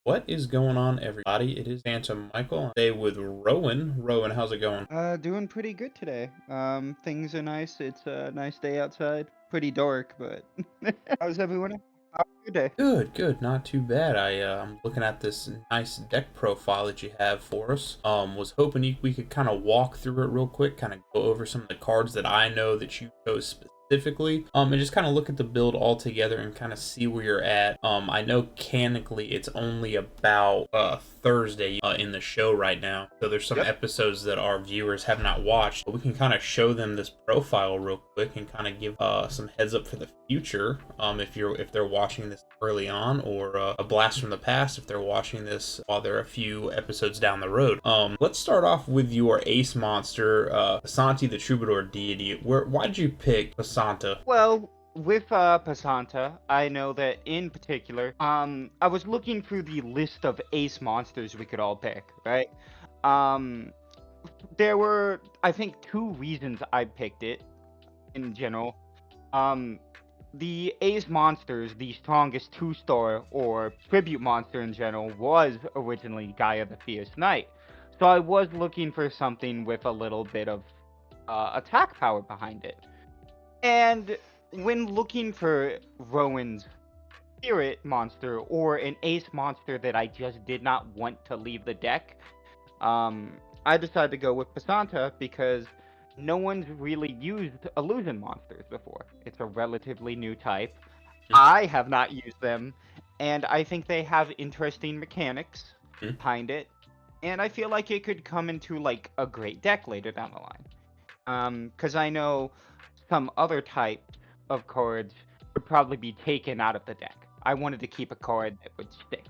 What is going on, everybody? It is Phantom Michael. Today with Rowan. Rowan, how's it going? Doing pretty good today. Things are nice. It's a nice day outside. Pretty dark, but how's everyone? How's your day? Good, good, not too bad. I'm looking at this nice deck profile that you have for us. Was hoping we could kind of walk through it real quick, kind of go over some of the cards that I know that you chose specifically. And just kind of look at the build all together and kind of see where you're at. I know canonically it's only about Thursday in the show right now, so there's some Yep. episodes that our viewers have not watched. We can kind of show them this profile real quick and kind of give some heads up for the future. If they're watching this early on, or a blast from the past if they're watching this while they're a few episodes down the road. Let's start off with your ace monster, Pasanti the Troubadour deity. Why did you pick Pasanta? Well, with Pasanta, I know that in particular, I was looking through the list of ace monsters we could all pick, right? Um, there were, I think, two reasons I picked it in general. Um, the Ace Monsters, the strongest two-star or tribute monster in general, was originally Gaia the Fierce Knight. So I was looking for something with a little bit of attack power behind it. And when looking for Rowan's spirit monster or an ace monster that I just did not want to leave the deck, um, I decided to go with Pasanta because no one's really used illusion monsters before. It's a relatively new type. I have not used them, and I think they have interesting mechanics Mhm. behind it, and I feel like it could come into like a great deck later down the line. Because I know some other types of cards would probably be taken out of the deck. I wanted to keep a card that would stick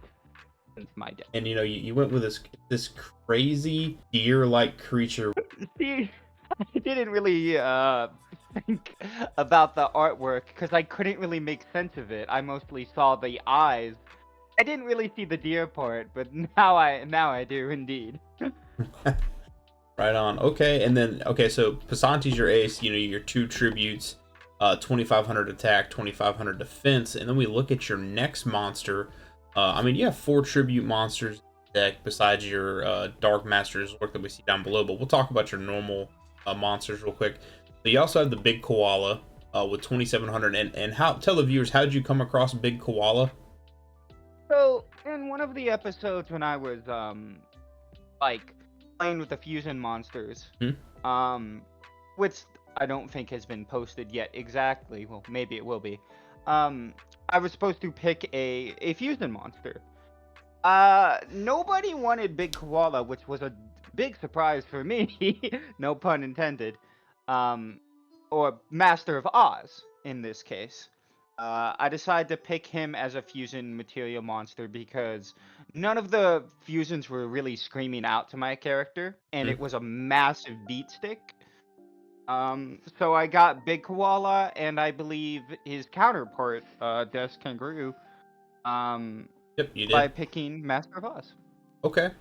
into my deck. And you went with this crazy deer-like creature. See, I didn't really think about the artwork because I couldn't really make sense of it. I mostly saw the eyes. I didn't really see the deer part, but now I do indeed. Right on. Okay, and then so Pasanti's your ace. Your two tributes, 2,500 attack, 2,500 defense, and then we look at your next monster. You have four tribute monsters in the deck besides your Dark Master's work that we see down below. But we'll talk about your normal monsters real quick. So you also have the Big Koala with 2,700. And how tell the viewers, how did you come across Big Koala? So in one of the episodes when I was like playing with the fusion monsters, Hmm? um, which I don't think has been posted yet exactly. Well, maybe it will be. Um, I was supposed to pick a fusion monster. Nobody wanted Big Koala, which was a big surprise for me. No pun intended. Um, or Master of Oz in this case. I decided to pick him as a fusion material monster because none of the fusions were really screaming out to my character, and Hmm? it was a massive beat stick. So I got Big Koala, and I believe his counterpart, Des Kangaroo, um, Yep, you by did. picking Master of Oz. Okay,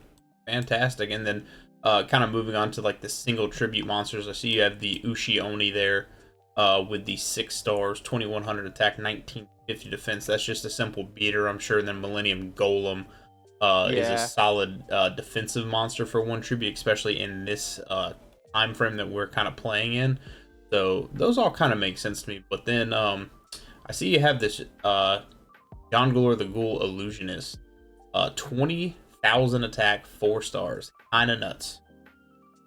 fantastic. And then kind of moving on to like the single tribute monsters. I see you have the Ushi Oni there with the 6 stars, 2,100 attack, 1,950 defense. That's just a simple beater, I'm sure. And then Millennium Golem is a Yeah. solid defensive monster for one tribute, especially in this time frame that we're kind of playing in. So those all kind of make sense to me. But then I see you have this John Gular the Ghoul Illusionist. 20,000 attack, 4 stars. Kinda nuts.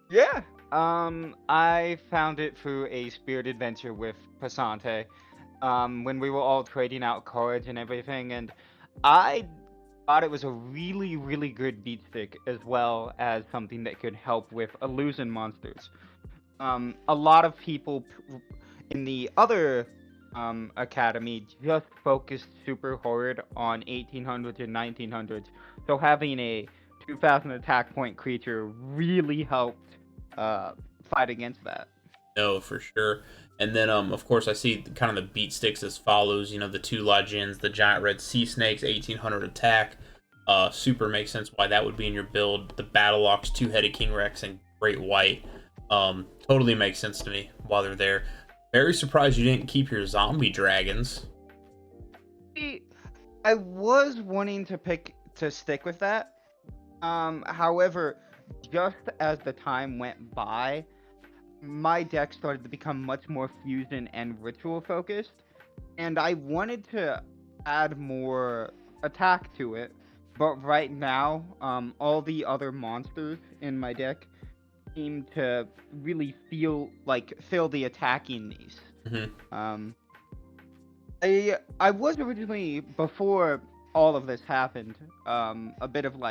Yeah. I found it through a spirit adventure with Pasante. When we were all trading out cards and everything, and I thought it was a really, really good beat stick as well as something that could help with illusion monsters. A lot of people in the other academy just focused super hard on 1800s and 1900s. So having a 2000 attack point creature really helped uh, fight against that. No, for sure. And then, of course, I see kind of the beat sticks as follows. The two Lajins, the giant red sea snakes, 1,800 attack. Super makes sense why that would be in your build. The Battle Ox, two-headed King Rex, and Great White. Totally makes sense to me while they're there. Very surprised you didn't keep your zombie dragons. See, I was wanting to pick to stick with that. However, just as the time went by, my deck started to become much more fusion and ritual focused, and I wanted to add more attack to it. But right now, all the other monsters in my deck seem to really fill the attacking niche. Hmm. Um, I was originally, before all of this happened, a bit of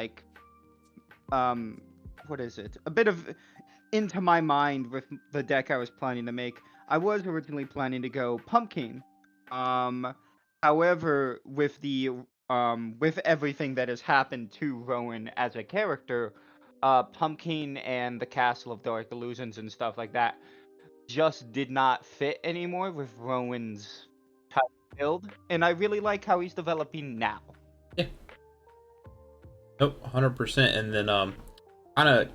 um what is it? A bit of into my mind with the deck I was planning to make. I was originally planning to go pumpkin. Um However, with everything that has happened to Rowan as a character, pumpkin and the Castle of Dark Illusions and stuff like that just did not fit anymore with Rowan's type of build, and I really like how he's developing now. Yeah. Nope. 100%. And then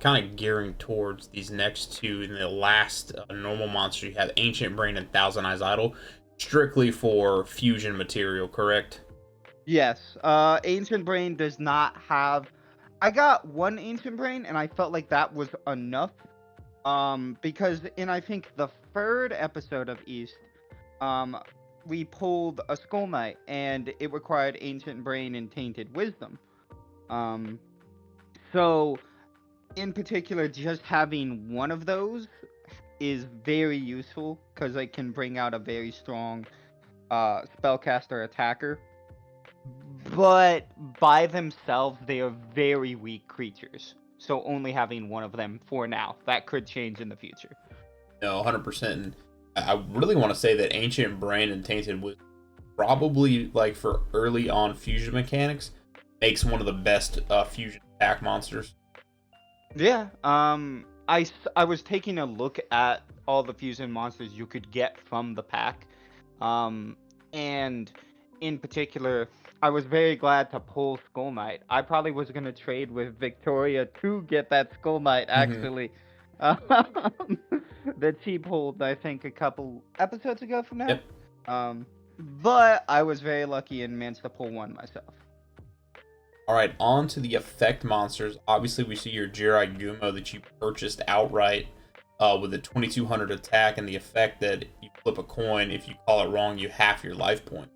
kind of gearing towards these next two, and the last normal monster you have, Ancient Brain and Thousand Eyes Idol, strictly for fusion material, correct? Yes, Ancient Brain does not have. I got one Ancient Brain, and I felt like that was enough. Because in I think the third episode of East, um, we pulled a Skull Knight, and it required Ancient Brain and Tainted Wisdom. Um, so in particular, just having one of those is very useful because it can bring out a very strong spellcaster attacker. But by themselves, they are very weak creatures. So only having one of them for now. That could change in the future. No, 100%. And I really want to say that Ancient Brain and Tainted was probably, like, for early on fusion mechanics, makes one of the best fusion attack monsters. Yeah. I was taking a look at all the fusion monsters you could get from the pack. Um, and in particular, I was very glad to pull Skull Knight. I probably was gonna trade with Victoria to get that Skull Knight Hmm. actually. Um, that she pulled, I think, a couple episodes ago from now. Yep. But I was very lucky and managed to pull one myself. All right, on to the effect monsters. Obviously, we see your Jirai Gumo that you purchased outright with a 2200 attack, and the effect that you flip a coin. If you call it wrong, you half your life point.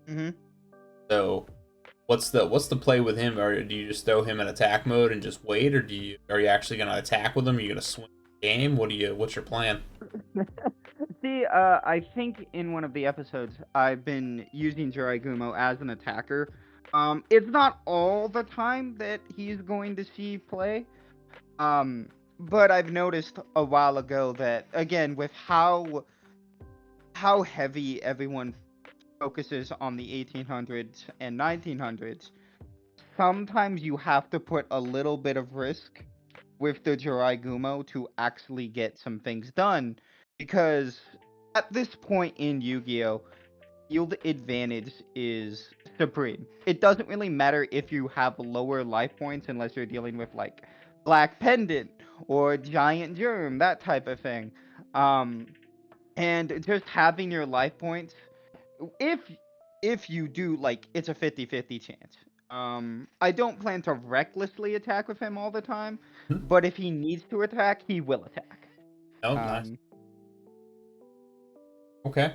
Mm-hmm. So, what's the play with him? Or do you just throw him in attack mode and just wait, or are you actually going to attack with him? Are you going to swing the game? What's your plan? See, I think in one of the episodes I've been using Jiraigumo as an attacker. It's not all the time that he's going to see play. Um, but I've noticed a while ago that again with how heavy everyone focuses on the 1800s and 1900s, sometimes you have to put a little bit of risk with the Jiraigumo to actually get some things done because at this point in Yu-Gi-Oh, field advantage is supreme. It doesn't really matter if you have lower life points unless you're dealing with like Black Pendant or Giant Germ, that type of thing. Um, and just having your life points, if if you do like it's a 50-50 chance. I don't plan to recklessly attack with him all the time, Hmm? but if he needs to attack, he will attack. Oh, nice. Um, Okay.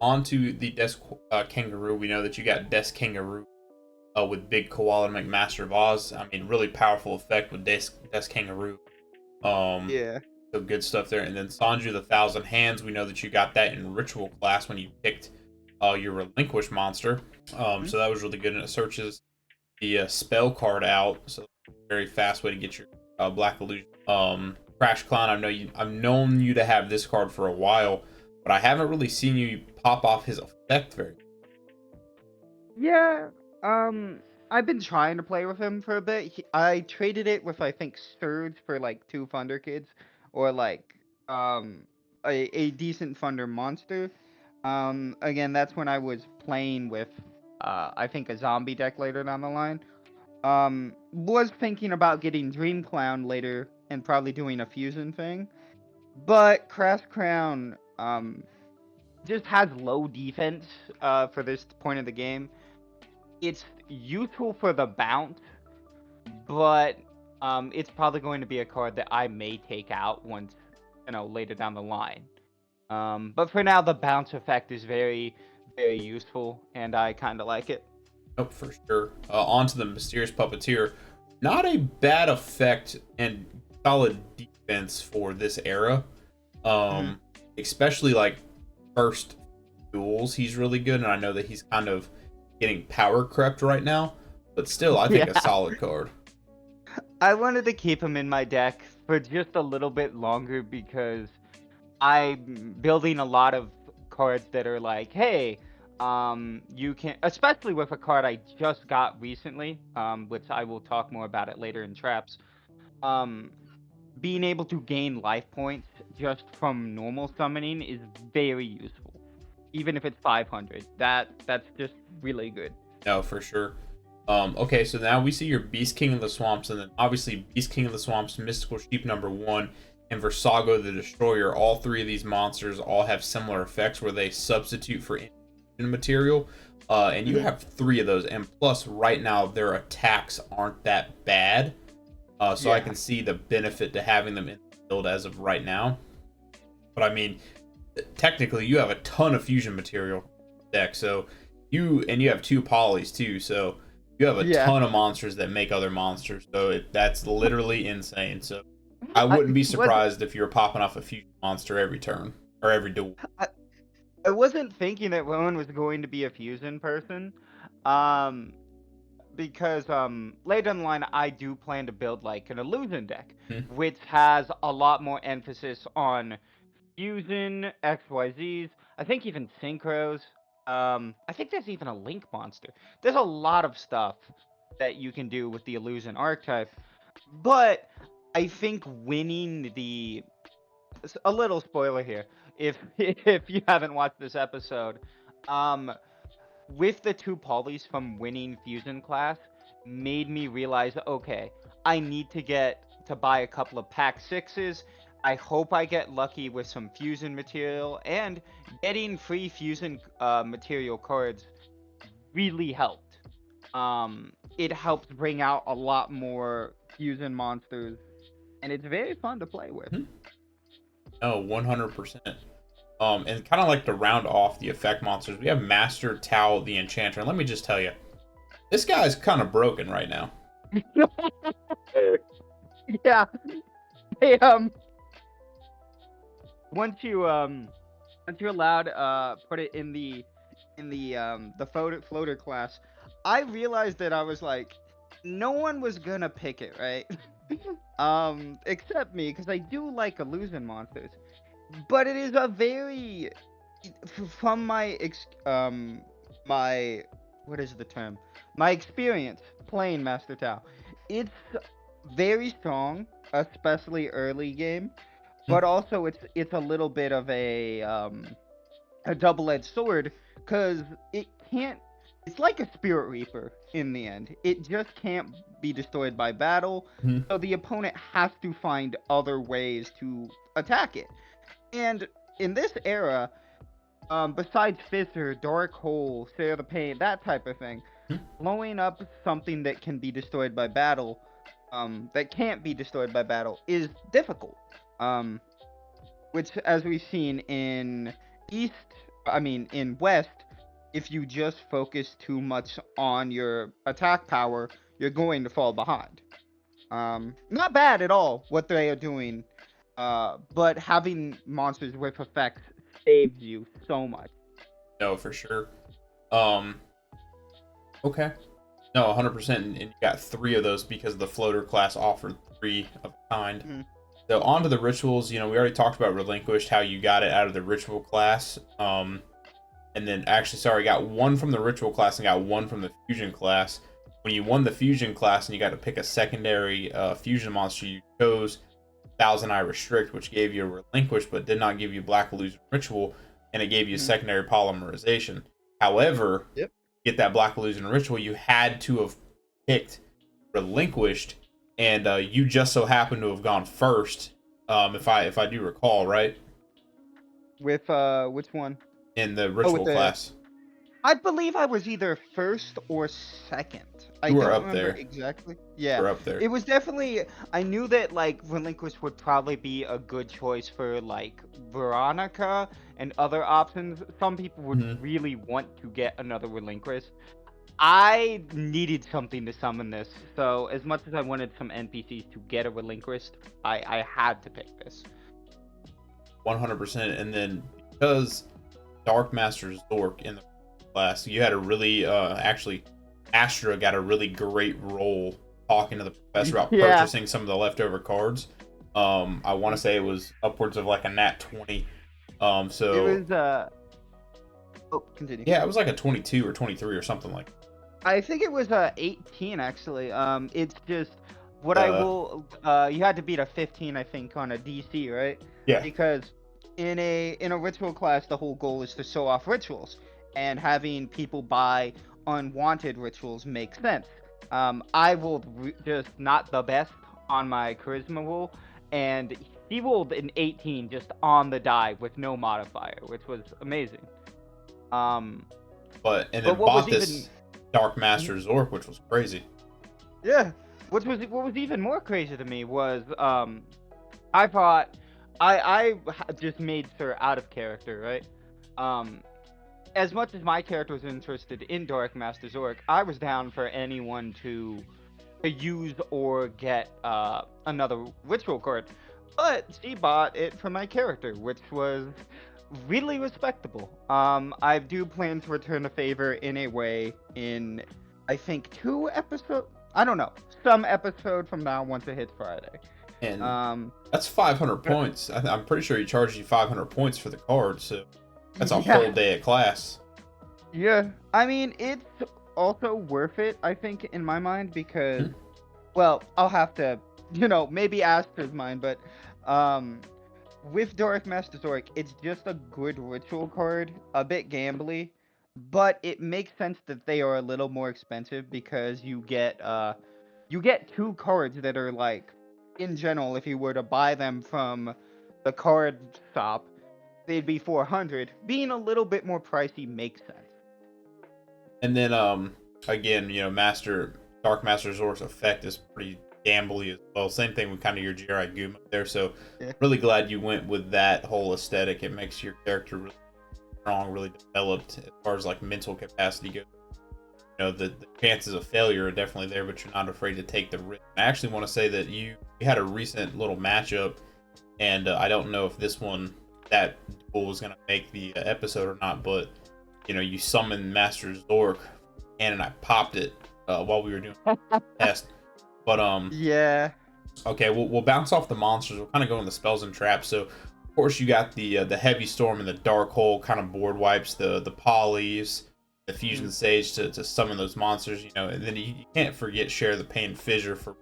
On to the Desk Kangaroo. We know that you got Desk Kangaroo with Big Koala and McMaster of Oz. I mean, really powerful effect with Desk Kangaroo. Um, yeah. so good stuff there. And then Sanju the Thousand Hands. We know that you got that in Ritual class when you picked your Relinquish monster. Mhm. So that was really good, and it searches the spell card out. So very fast way to get your Black Illusion. Crash Clown. I've known you to have this card for a while, but I haven't really seen you pop off his effect very. Yeah, um, I've been trying to play with him for a bit. I traded it with I think Sturge for like two Thunder Kids, or like um a decent Thunder monster. Again, that's when I was playing with I think a zombie deck later down the line. Was thinking about getting Dream Clown later and probably doing a fusion thing, but Crash Crown just has low defense for this point of the game. It's useful for the bounce, but it's probably going to be a card that I may take out once, later down the line. But for now, the bounce effect is very, very useful, and I kind of like it. Nope, for sure. On to the Mysterious Puppeteer. Not a bad effect and solid defense for this era. Mhm. Especially like first duels, he's really good, and I know that he's kind of getting power crept right now, but still, I think a Yeah, solid card. I wanted to keep him in my deck for just a little bit longer because I'm building a lot of cards that are like, hey, you can, especially with a card I just got recently, which I will talk more about it later in traps. Um, Being able to gain life points just from normal summoning is very useful, even if it's 500. That's just really good. No, for sure. Okay, so now we see your Beast King of the Swamps, and then obviously Beast King of the Swamps, Mystical Sheep #1, and Versago the Destroyer. All three of these monsters all have similar effects where they substitute for material. And you Hmm. have three of those, and plus, right now their attacks aren't that bad. So I Yeah. can see the benefit to having them in the build as of right now. But I mean, technically, you have a ton of fusion material deck, so you have two polys too, so you have a Yeah. ton of monsters that make other monsters. So that's literally insane. So I I wouldn't be was surprised if you were popping off a fusion monster every turn or every duel. I, I wasn't thinking that Rowan was going to be a fusion person. Um because later in the line I do plan to build like an illusion deck, Hmm. which has a lot more emphasis on fusion, XYZs, I think even synchros. I think there's even a link monster. There's a lot of stuff that you can do with the illusion archetype. But I think winning the a little spoiler here. If if you haven't watched this episode, um with the two polys from winning fusion class made me realize, okay, I need to get to buy a couple of pack sixes. I hope I get lucky with some fusion material, and getting free fusion material cards really helped. It helped bring out a lot more fusion monsters, and it's very fun to play with. No, 100%. And kind of like to round off the effect monsters, we have Master Tao the Enchanter. And let me just tell you, this guy's kind of broken right now. Yeah. Hey, once you once you're allowed put it in the floater class, I realized that I was like, no one was gonna pick it, right? Except me, because I do like illusion monsters. But it is a very from my what is the term? My experience playing Master Tao. It's very strong, especially early game, Hmm. but also it's a little bit of a double-edged sword, because it can't, it's like a spirit reaper in the end. It just can't be destroyed by battle, Hmm. so the opponent has to find other ways to attack it. And in this era, besides Fissure, Dark Hole, Stare the Pain, that type of thing, blowing up something that can be destroyed by battle, that can't be destroyed by battle, is difficult. Um, which, as we've seen in East, I mean, in West, if you just focus too much on your attack power, you're going to fall behind. Not bad at all what they are doing, but having monsters with effects saves you so much. No, for sure. Um, okay. No, 100%. And you got three of those because the floater class offered three of a kind. Mhm. So on to the rituals. We already talked about Relinquished, how you got it out of the ritual class. And then actually, sorry, got one from the ritual class and got one from the fusion class. When you won the fusion class and you got to pick a secondary fusion monster, you chose Thousand Eye Restrict, which gave you a Relinquish but did not give you Black Illusion Ritual, and it gave you Mhm. secondary polymerization. However, Yep. get that Black Illusion Ritual, you had to have picked Relinquished, and you just so happened to have gone first, if I do recall, right, With which one? in the Oh, with ritual the class. I believe I was either first or second. I You were don't up remember there. exactly. You Yeah, were up there. it was definitely. I knew that like Relinquish would probably be a good choice for like Veronica and other options. Some people would Mhm. really want to get another Relinquish. I needed something to summon this, so as much as I wanted some NPCs to get a Relinquished, I had to pick this. 100%. And then because Dark Master Zork in the class, you had a really actually Astra got a really great role talking to the professor about Yeah, purchasing some of the leftover cards. I want to say it was upwards of like a nat 20. it So was. Oh, continue. yeah, it was like a 22 or 23 or something like I think it was 18 actually. It's just what I uh will. You had to beat a 15, I think, on a DC, right? yeah. Because in a ritual class, the whole goal is to show off rituals, and having people buy unwanted rituals makes sense. I rolled just not the best on my charisma roll, and he rolled an 18 just on the die with no modifier, which was amazing. Um, But and but then what was bought even this Dark Master Zork, which was crazy. Yeah. What was even more crazy to me was I thought I just made Sir out of character, right? Um as much as my character was interested in Dark Master Zork, I was down for anyone to use or get another ritual card. But she bought it for my character, which was really respectable. I do plan to return a favor in a way in I think 2 episodes. I don't know, some episode from now once it hits Friday. And Um, that's 500 but points. I'm pretty sure he charged you 500 points for the card, so that's a yeah, whole day of class. yeah. I mean, it's also worth it. I think in my mind because Mhm. well, I'll have to maybe ask his mind, but um, with Dark Master Zork, it's just a good ritual card, a bit gambly, but it makes sense that they are a little more expensive because you get 2 cards that are like in general, if you were to buy them from the card shop, they'd be 400. Being a little bit more pricey makes sense. And then again, Master Dark Master Zor's effect is pretty gambly as well. Same thing with kind of your Jirai Guma there. So Yeah. really glad you went with that whole aesthetic. It makes your character really strong, really developed as far as like mental capacity goes. The chances of failure are definitely there, but you're not afraid to take the risk. I actually want to say that we had a recent little matchup, and I don't know if this one that duel was going to make the episode or not, but you summoned Master Zork, and I popped it while we were doing the test. But Yeah. okay, we'll bounce off the monsters. We'll kind of go in the spells and traps. So of course you got the heavy storm and the dark hole kind of board wipes, the polys, the fusion Mm. sage to summon those monsters. And then you can't forget share the pain fissure for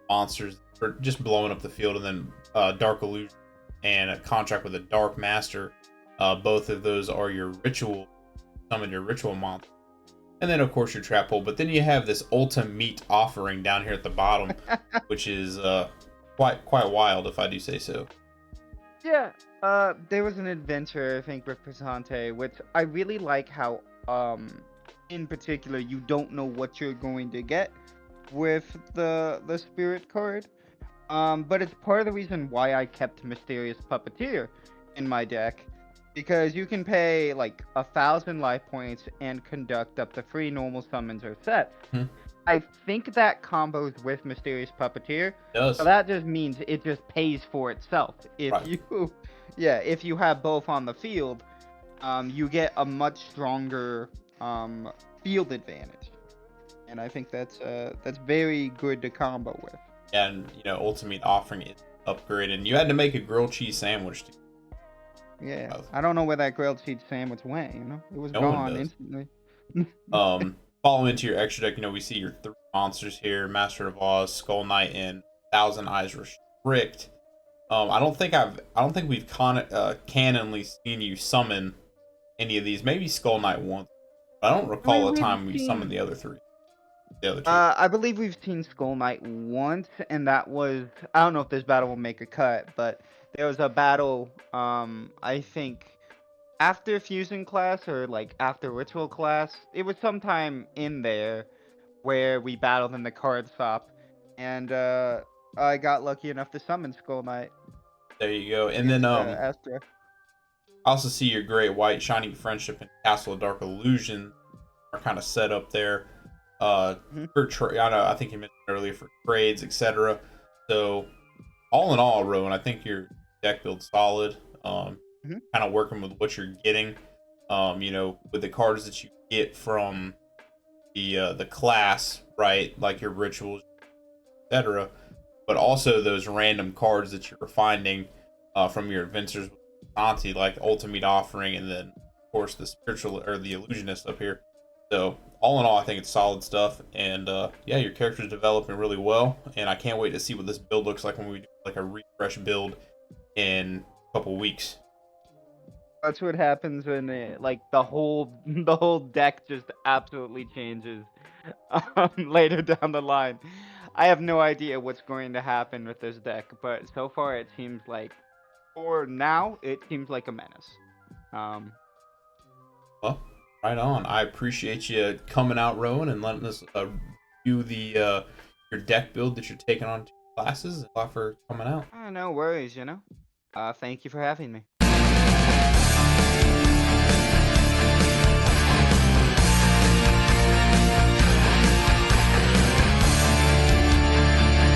monsters for just blowing up the field, and then dark illusion and a contract with a dark master. Both of those are your ritual summon your ritual monster. And then of course your trap hole. But then you have this ultimate offering down here at the bottom, which is quite wild if I do say so. Yeah, there was an adventure, I think, with Passante, which I really like how, in particular, you don't know what you're going to get with the spirit card. But it's part of the reason why I kept Mysterious Puppeteer in my deck, because you can pay like 1,000 life points and conduct up to 3 normal summons or sets. Hmm, I think that combos with Mysterious Puppeteer, it so does. that just means it just pays for itself. If Right. you, yeah, if you have both on the field, you get a much stronger field advantage, and I think that's very good to combo with. And ultimate offering is upgrade, and you had to make a grilled cheese sandwich too. Yeah, Uh, I don't know where that grilled cheese sandwich went. It was no one gone does. instantly. Following into your extra deck, we see your 3 monsters here: Master of Oz, Skull Knight, and Thousand Eyes Restrict. I don't think we've canonly seen you summon any of these. Maybe Skull Knight once. I don't I mean, recall a we've time we summoned seen. the other three, the other two. I believe we've seen Skull Knight once, and that was I don't know if this battle will make a cut, but there was a battle. I think after fusion class or like after ritual class, it was sometime in there where we battled in the card shop, and I got lucky enough to summon Skull Knight There you go. And then against Astra. I also see your Great White, Shining Friendship, and Castle of Dark Illusion are kind of set up there. Hmm. I know I think you mentioned earlier for trades, etc. So all in all, Rowan, I think your deck build's solid. Hmm. Kind of working with what you're getting. With the cards that you get from the class, right? Like your rituals, etc. But also those random cards that you're finding from your adventures with Auntie, like Ultimate Offering, and then of course the spiritual or the illusionist up here. So all in all, I think it's solid stuff, and yeah, your character's developing really well, and I can't wait to see what this build looks like when we do like a refresh build in a couple weeks. That's what happens when like the whole the whole deck just absolutely changes later down the line. I have no idea what's going to happen with this deck, but so far it seems like, for now, it seems like a menace. Um, Well, right on. I appreciate you coming out, Rowan, and letting us view the your deck build that you're taking on to classes. A lot for coming out. no worries, Thank you for having me.